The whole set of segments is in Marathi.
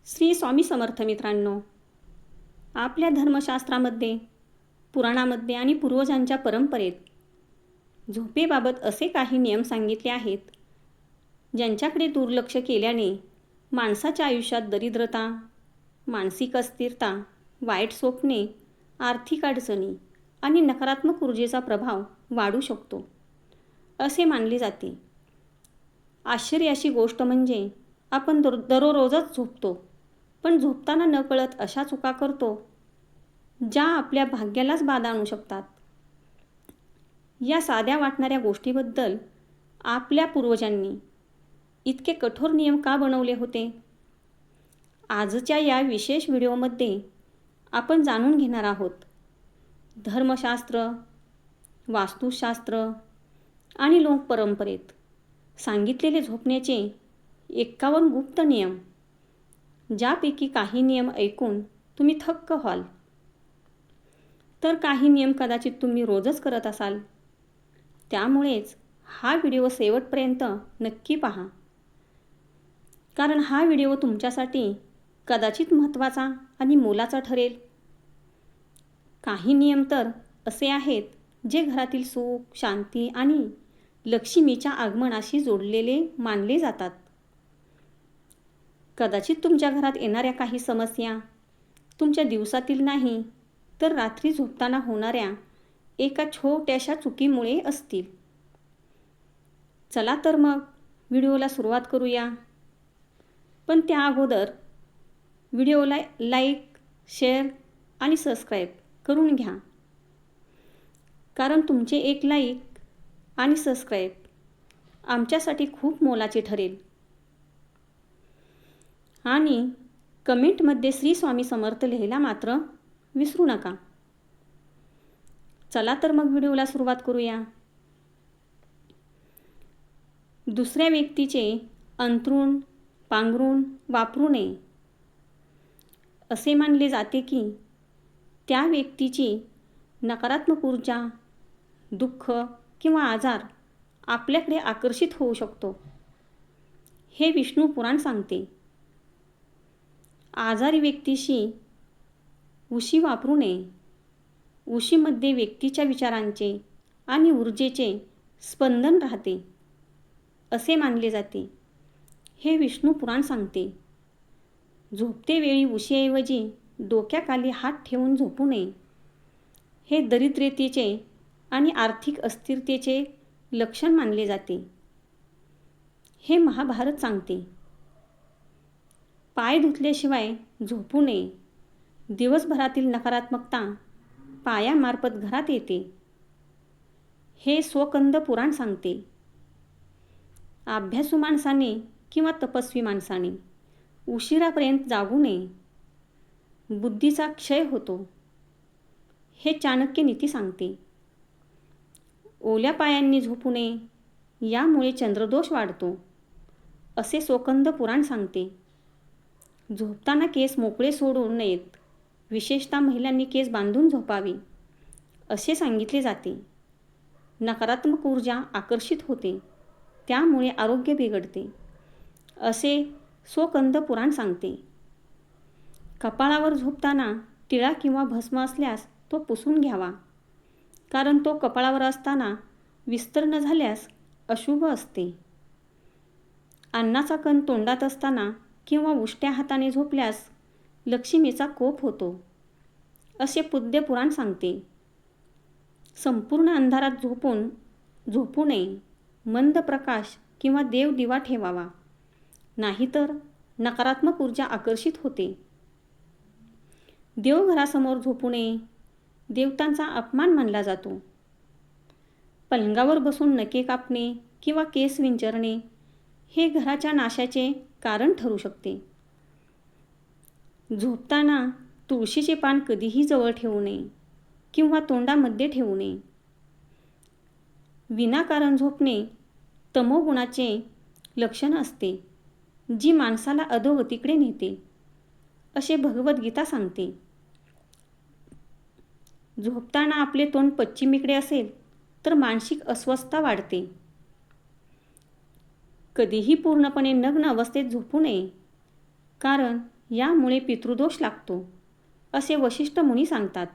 श्री स्वामी समर्थ मित्रांनो, आपल्या धर्मशास्त्रामध्ये, पुराणामध्ये आणि पूर्वजांच्या परंपरेत झोपेबाबत असे काही नियम सांगितले आहेत, ज्यांच्याकडे दुर्लक्ष केल्याने माणसाच्या आयुष्यात दरिद्रता, मानसिक अस्थिरता, वाईट स्वप्ने, आर्थिक अडचणी आणि नकारात्मक ऊर्जेचा प्रभाव वाढू शकतो, असे मानले जाते. आश्चर्याची गोष्ट म्हणजे आपण दररोजच झोपतो, पण झोपताना नकळत अशा चुका करतो ज्या आपल्या भाग्यालाच बाधा आणू शकतात. या साध्या वाटणाऱ्या गोष्टीबद्दल आपल्या पूर्वजांनी इतके कठोर नियम का बनवले होते? आजच्या या विशेष व्हिडिओमध्ये आपण जाणून घेणार आहोत. धर्मशास्त्र, वास्तुशास्त्र आणि लोकपरंपरेत सांगितलेले झोपण्याचे 51 गुप्त नियम, ज्यापैकी काही नियम ऐकून तुम्ही थक्क व्हाल, तर काही नियम कदाचित तुम्ही रोजच करत असाल. त्यामुळेच हा व्हिडिओ शेवटपर्यंत नक्की पहा, कारण हा व्हिडिओ तुमच्यासाठी कदाचित महत्त्वाचा आणि मोलाचा ठरेल. काही नियम तर असे आहेत जे घरातील सुख, शांती आणि लक्ष्मीच्या आगमनाशी जोडलेले मानले जातात. कदाचित तुमच्या घरात येणाऱ्या काही समस्या तुमच्या दिवसातील नाही, तर रात्री झोपताना होणाऱ्या एका छोट्याशा चुकीमुळे असतील. चला तर मग व्हिडिओला सुरुवात करूया. पण त्या अगोदर व्हिडिओला लाईक, शेअर आणि सबस्क्राईब करून घ्या, कारण तुमचे एक लाईक आणि सबस्क्राईब आमच्यासाठी खूप मोलाचे ठरेल. आणि कमेंटमध्ये श्री स्वामी समर्थ लिहायला मात्र विसरू नका. चला तर मग व्हिडिओला सुरुवात करूया. दुसऱ्या व्यक्तीचे अंथरूण, पांघरूण वापरू नये. असे मानले जाते की त्या व्यक्तीची नकारात्मक ऊर्जा, दुःख किंवा आजार आपल्याकडे आकर्षित होऊ शकतो, हे विष्णू पुराण सांगते. आजारी व्यक्तीशी उशी वापरू नये. उशीमध्ये व्यक्तीच्या विचारांचे आणि ऊर्जेचे स्पंदन राहते, असे मानले जाते, हे विष्णू पुराण सांगते. झोपतेवेळी उशीऐवजी डोक्याखाली हात ठेवून झोपू नये. हे दरिद्रतेचे आणि आर्थिक अस्थिरतेचे लक्षण मानले जाते, हे महाभारत सांगते. पाय धुतल्याशिवाय झोपू नये. दिवसभरातील नकारात्मकता पायामार्फत घरात येते, हे स्वकंद पुराण सांगते. अभ्यासू माणसाने किंवा तपस्वी माणसाने उशिरापर्यंत जागू नये. बुद्धीचा क्षय होतो, हे चाणक्य नीती सांगते. ओल्या पायांनी झोपू नये, यामुळे चंद्रदोष वाढतो, असे स्वकंद पुराण सांगते. झोपताना केस मोकळे सोडू नयेत. विशेषतः महिलांनी केस बांधून झोपावे, असे सांगितले जाते. नकारात्मक ऊर्जा आकर्षित होते, त्यामुळे आरोग्य बिघडते, असे स्वकंद पुराण सांगते. कपाळावर झोपताना टिळा किंवा भस्म असल्यास तो पुसून घ्यावा, कारण तो कपाळावर असताना विस्तीर्ण झाल्यास अशुभ असते. अन्नाचा कण तोंडात असताना किंवा उष्ट्या हाताने झोपल्यास लक्ष्मीचा कोप होतो, असे पुद्य पुराण सांगते. संपूर्ण अंधारात झोपू नये. मंद प्रकाश किंवा देव दिवा ठेवावा, नाहीतर नकारात्मक ऊर्जा आकर्षित होते. देवघरासमोर झोपू नये. देवतांचा अपमान मानला जातो. पलंगावर बसून नखे कापणे किंवा केस विंचरणे हे घराच्या नाशाचे कारण ठरू शकते. झोपताना तुळशीचे पान कधीही जवळ ठेवू नये किंवा तोंडामध्ये ठेवू नये. विनाकारण झोपणे तमोगुणाचे लक्षण असते, जी माणसाला अधोगतीकडे नेते, असे भगवद्गीता सांगते. झोपताना आपले तोंड पश्चिमेकडे असेल तर मानसिक अस्वस्थता वाढते. कधीही पूर्णपणे नग्न अवस्थेत झोपू नये, कारण यामुळे पितृदोष लागतो असे वशिष्ठ मुनी सांगतात.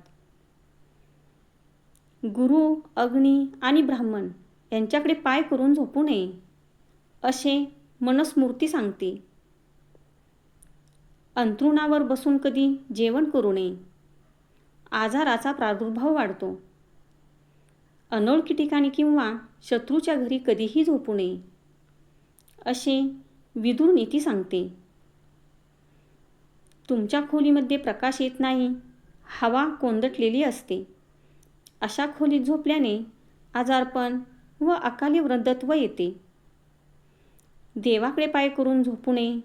गुरु, अग्नी आणि ब्राह्मण यांच्याकडे पाय करून झोपू नये असे मनुस्मृती सांगते. अंथरुणावर बसून कधी जेवण करू नये. आजाराचा प्रादुर्भाव वाढतो. अनोळखी ठिकाणी किंवा शत्रूच्या घरी कधीही झोपू नये असे विदुर नीती सांगते. तुमच्या खोलीमध्ये प्रकाश येत नाही, हवा कोंदटलेली असते. अशा खोलीत झोपल्याने आजारपण व अकाली वृद्धत्व येते. देवाकडे पाय करून झोपू नये.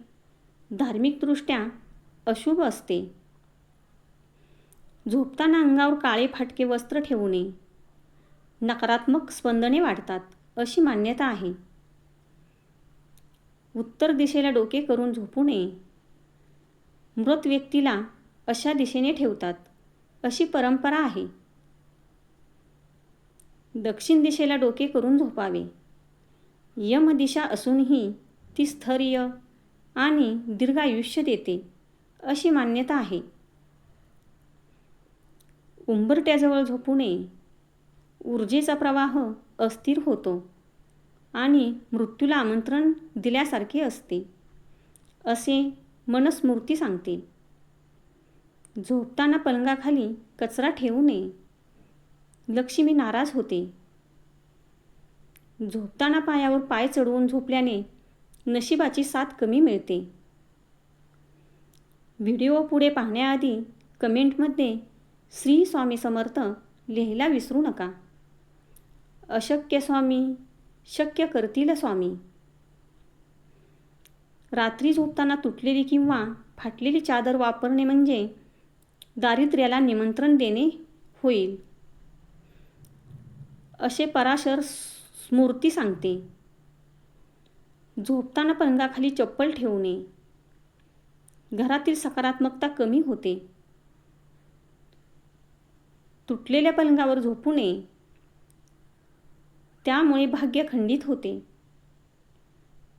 धार्मिकदृष्ट्या अशुभ असते. झोपताना अंगावर काळे फाटके वस्त्र ठेवू नये. नकारात्मक स्पंदने वाढतात अशी मान्यता आहे. उत्तर दिशेला डोके करून झोपू नये. मृत व्यक्तीला अशा दिशेने ठेवतात अशी परंपरा आहे. दक्षिण दिशेला डोके करून झोपावे. यमदिशा असूनही ती स्थैर्य आणि दीर्घायुष्य देते अशी मान्यता आहे. उंबरट्याजवळ झोपू नये. ऊर्जेचा प्रवाह अस्थिर होतो आणि मृत्यूला आमंत्रण दिल्यासारखे असते असे मनुस्मृती सांगते. झोपताना पलंगाखाली कचरा ठेवू नये. लक्ष्मी नाराज होते. झोपताना पायावर पाय चढवून झोपल्याने नशिबाची साथ कमी मिळते. व्हिडिओ पुढे पाहण्याआधी कमेंटमध्ये श्री स्वामी समर्थ लिहायला विसरू नका. अशक्य स्वामी शक्य करतील स्वामी. रात्री झोपताना तुटलेली किंवा फाटलेली चादर वापरणे म्हणजे दारिद्र्याला निमंत्रण देणे होईल असे पराशर स्मृती सांगते. झोपताना पलंगाखाली चप्पल ठेवू नये. घरातील सकारात्मकता कमी होते. तुटलेल्या पलंगावर झोपू नये. त्यामुळे भाग्य खंडित होते.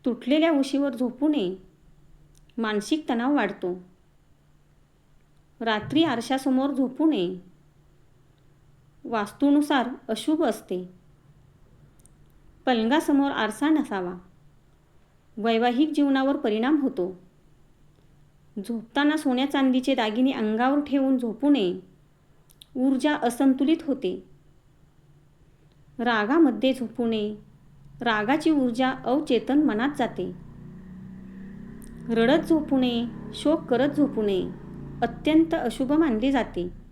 तुटलेल्या उशीवर झोपू नये. मानसिक तणाव वाढतो. रात्री आरशासमोर झोपू नये. वास्तूनुसार अशुभ असते. पलंगासमोर आरसा नसावा. वैवाहिक जीवनावर परिणाम होतो. झोपताना सोन्या चांदीचे दागिने अंगावर ठेवून झोपू नये. ऊर्जा असंतुलित होते. रागामध्ये झोपू नये. रागाची ऊर्जा अवचेतन मनात जाते. रडत झोपू नये. शोक करत झोपू नये. अत्यंत अशुभ मानले जाते.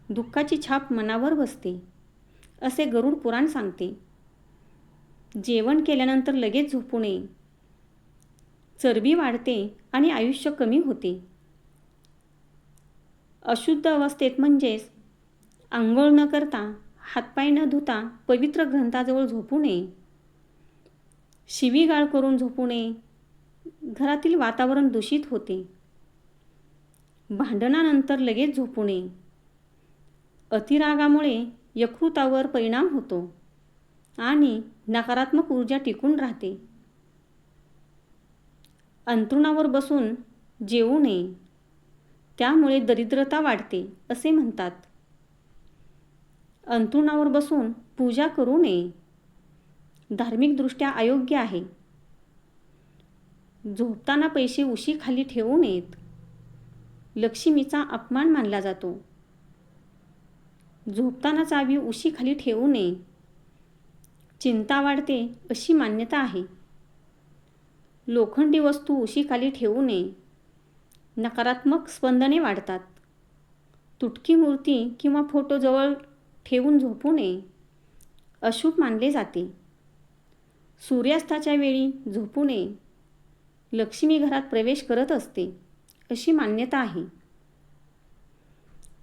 दुःखाची छाप मनावर बसते असे गरुड पुराण सांगते. जेवण केल्यानंतर लगेच झोपू नये. चरबी वाढते आणि आयुष्य कमी होते. अशुद्ध अवस्थेत म्हणजेच आंघोळ न करता, हातपाय न धुता पवित्र ग्रंथाजवळ झोपू नये. शिवीगाळ करून झोपू नये. घरातील वातावरण दूषित होते. भांडणानंतर लगेच झोपू नये. अतिरागामुळे यकृतावर परिणाम होतो आणि नकारात्मक ऊर्जा टिकून राहते. अंथरुणावर बसून जेवू नये. त्यामुळे दरिद्रता वाढते असे म्हणतात. अंथरुणावर बसून पूजा करू नये. धार्मिकदृष्ट्या अयोग्य आहे. झोपताना पैसे उशीखाली ठेवू नयेत. लक्ष्मीचा अपमान मानला जातो. झोपताना चावी उशीखाली ठेवू नये. चिंता वाढते अशी मान्यता आहे. लोखंडी वस्तू उशीखाली ठेवू नये. नकारात्मक स्पंदने वाढतात. तुटकी मूर्ती किंवा फोटो जवळ ठेवून झोपू नये. अशुभ मानले जाते. सूर्यास्ताच्या वेळी झोपू नये. लक्ष्मी घरात प्रवेश करत असते अशी मान्यता आहे.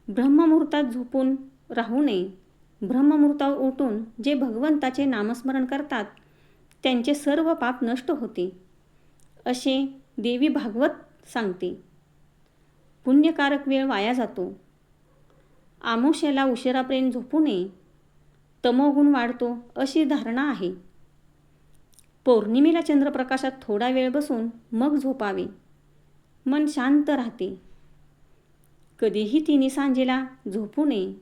ब्रह्ममुहूर्तात झोपून राहू नये. ब्रह्ममुहूर्तावर उठून जे भगवंताचे नामस्मरण करतात त्यांचे सर्व पाप नष्ट होते असे देवी भागवत सांगते. पुण्यकारक वेळ वाया जातो. आमुष्याला उशिरापर्यंत झोपू नये. तमोगुण वाढतो अशी धारणा आहे. पौर्णिमेला चंद्रप्रकाशात थोडा वेळ बसून मग झोपावे. मन शांत राहते. कधीही तिने सांजेला झोपू नये,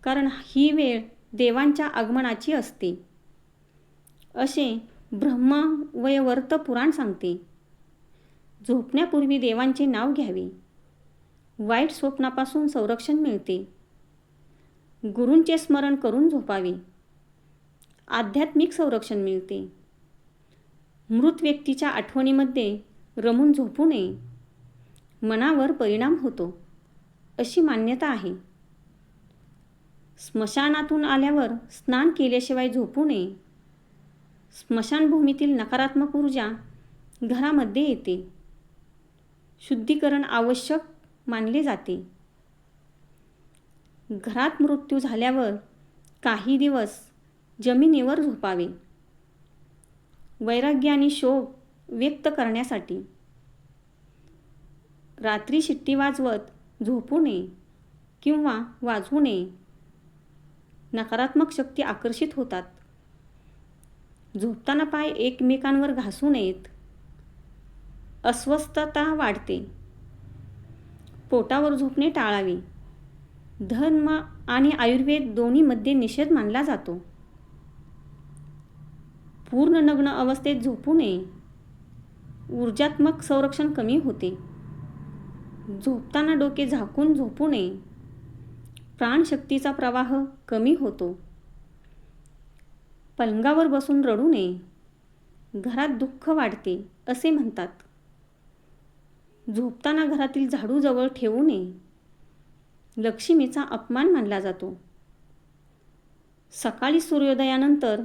कारण ही वेळ देवांच्या आगमनाची असते, असे ब्रह्मवैवर्त पुराण सांगते. झोपण्यापूर्वी देवांचे नाव घ्यावे. वाईट स्वप्नापासून संरक्षण मिळते. गुरूंचे स्मरण करून झोपावे. आध्यात्मिक संरक्षण मिळते. मृत व्यक्तीच्या आठवणीमध्ये रमून झोपू नये. मनावर परिणाम होतो अशी मान्यता आहे. स्मशानातून आल्यावर स्नान केल्याशिवाय झोपू नये. स्मशानभूमीतील नकारात्मक ऊर्जा घरामध्ये येते. शुद्धीकरण आवश्यक मानले जाते. घरात मृत्यू झाल्यावर काही दिवस जमिनीवर झोपावे. वैराग्य आणि शोक व्यक्त करण्यासाठी. रात्री शिट्टी वाजवत झोपू नये किंवा वाजवू नये. नकारात्मक शक्ती आकर्षित होतात. झोपताना पाय एकमेकांवर घासू नयेत. अस्वस्थता वाढते. पोटावर झोपणे टाळावे. धर्म आणि आयुर्वेद दोन्हीमध्ये निषेध मानला जातो. पूर्ण नग्न अवस्थेत झोपू नये. ऊर्जात्मक संरक्षण कमी होते. झोपताना डोके झाकून झोपू नये. प्राणशक्तीचा प्रवाह कमी होतो. पलंगावर बसून रडू नये. घरात दुःख वाढते असे म्हणतात. झोपताना घरातील झाडू जवळ ठेवू नये. लक्ष्मीचा अपमान मानला जातो. सकाळी सूर्योदयानंतर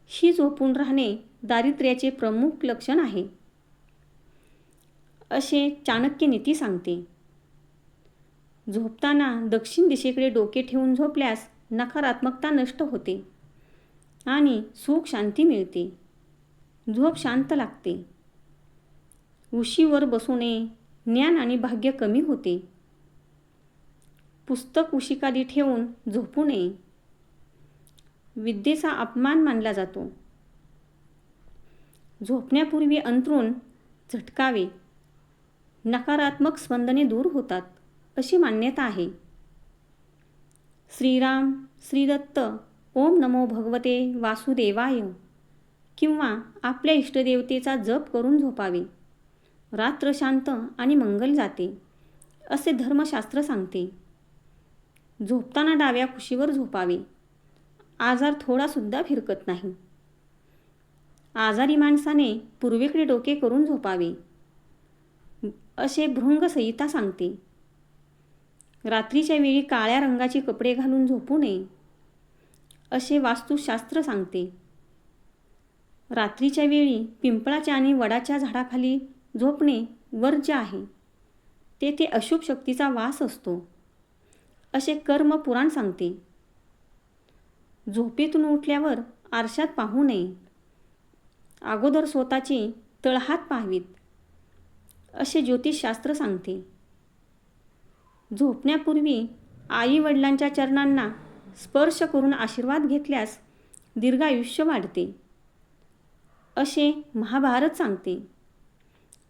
ही झोपून राहणे दारिद्र्याचे प्रमुख लक्षण आहे, असे चाणक्य नीती सांगते. झोपताना दक्षिण दिशेकडे डोके ठेवून झोपल्यास नकारात्मकता नष्ट होते आणि सुख शांती मिळते. झोप शांत लागते. उशीवर बसू नये. ज्ञान आणि भाग्य कमी होते. पुस्तक उशिकाली ठेवून झोपू नये. विद्येचा अपमान मानला जातो. झोपण्यापूर्वी अंथरूण झटकावे. नकारात्मक स्पंदने दूर होतात अशी मान्यता आहे. श्रीराम, श्रीदत्त, ओम नमो भगवते वासुदेवाय किंवा आपल्या इष्टदेवतेचा जप करून झोपावे. रात्र शांत आणि मंगल जाते असे धर्मशास्त्र सांगते. झोपताना डाव्या कुशीवर झोपावे. आजार थोडासुद्धा फिरकत नाही. आजारी माणसाने पूर्वेकडे डोके करून झोपावे असे भृंगसंहिता सांगते. रात्रीच्या वेळी काळ्या रंगाचे कपडे घालून झोपू नये असे वास्तुशास्त्र सांगते. रात्रीच्या वेळी पिंपळाच्या आणि वडाच्या झाडाखाली झोपणे वर्ज्य आहे. तेथे अशुभ शक्तीचा वास असतो असे कर्म पुराण सांगते. झोपेतून उठल्यावर आरशात पाहू नये. अगोदर स्वतःचे तळहात पाहावीत असे ज्योतिषशास्त्र सांगते. झोपण्यापूर्वी आई वडिलांच्या चरणांना स्पर्श करून आशीर्वाद घेतल्यास दीर्घायुष्य वाढते असे महाभारत सांगते.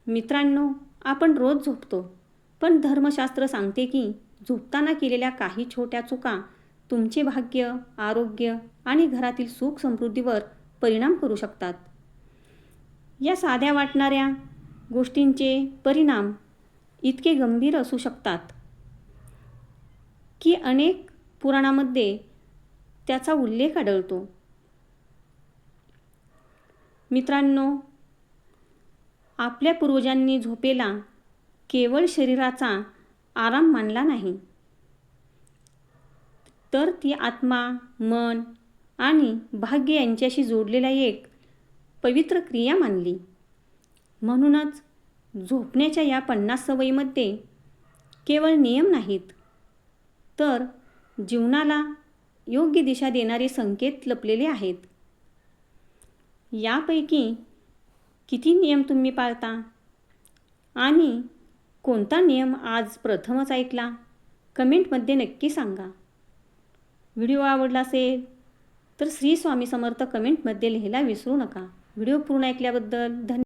मित्रांनो, आपण रोज झोपतो, पण धर्मशास्त्र सांगते की झोपताना केलेल्या काही छोट्या चुका तुमचे भाग्य, आरोग्य आणि घरातील सुख समृद्धीवर परिणाम करू शकतात. या साध्या वाटणाऱ्या गोष्टींचे परिणाम इतके गंभीर असू शकतात की अनेक पुराणांमध्ये त्याचा उल्लेख आढळतो. मित्रांनो, आपल्या पूर्वजांनी झोपेला केवळ शरीराचा आराम मानला नाही, तर ती आत्मा, मन आणि भाग्य यांच्याशी जोडलेला एक पवित्र क्रिया मानली. म्हणूनच झोपण्याच्या या 50 सवयीमध्ये केवळ नियम नाहीत, तर जीवनाला योग्य दिशा देणारे संकेत लपलेले आहेत. यापैकी किती नियम तुम्ही पाळता आणि कोणता नियम आज प्रथमच ऐकला? कमेंटमध्ये नक्की सांगा. व्हिडिओ आवडला असेल तर श्री स्वामी समर्थ कमेंटमध्ये लिहायला विसरू नका. व्हिडिओ पूर्ण ऐकल्याबद्दल धन्यवाद.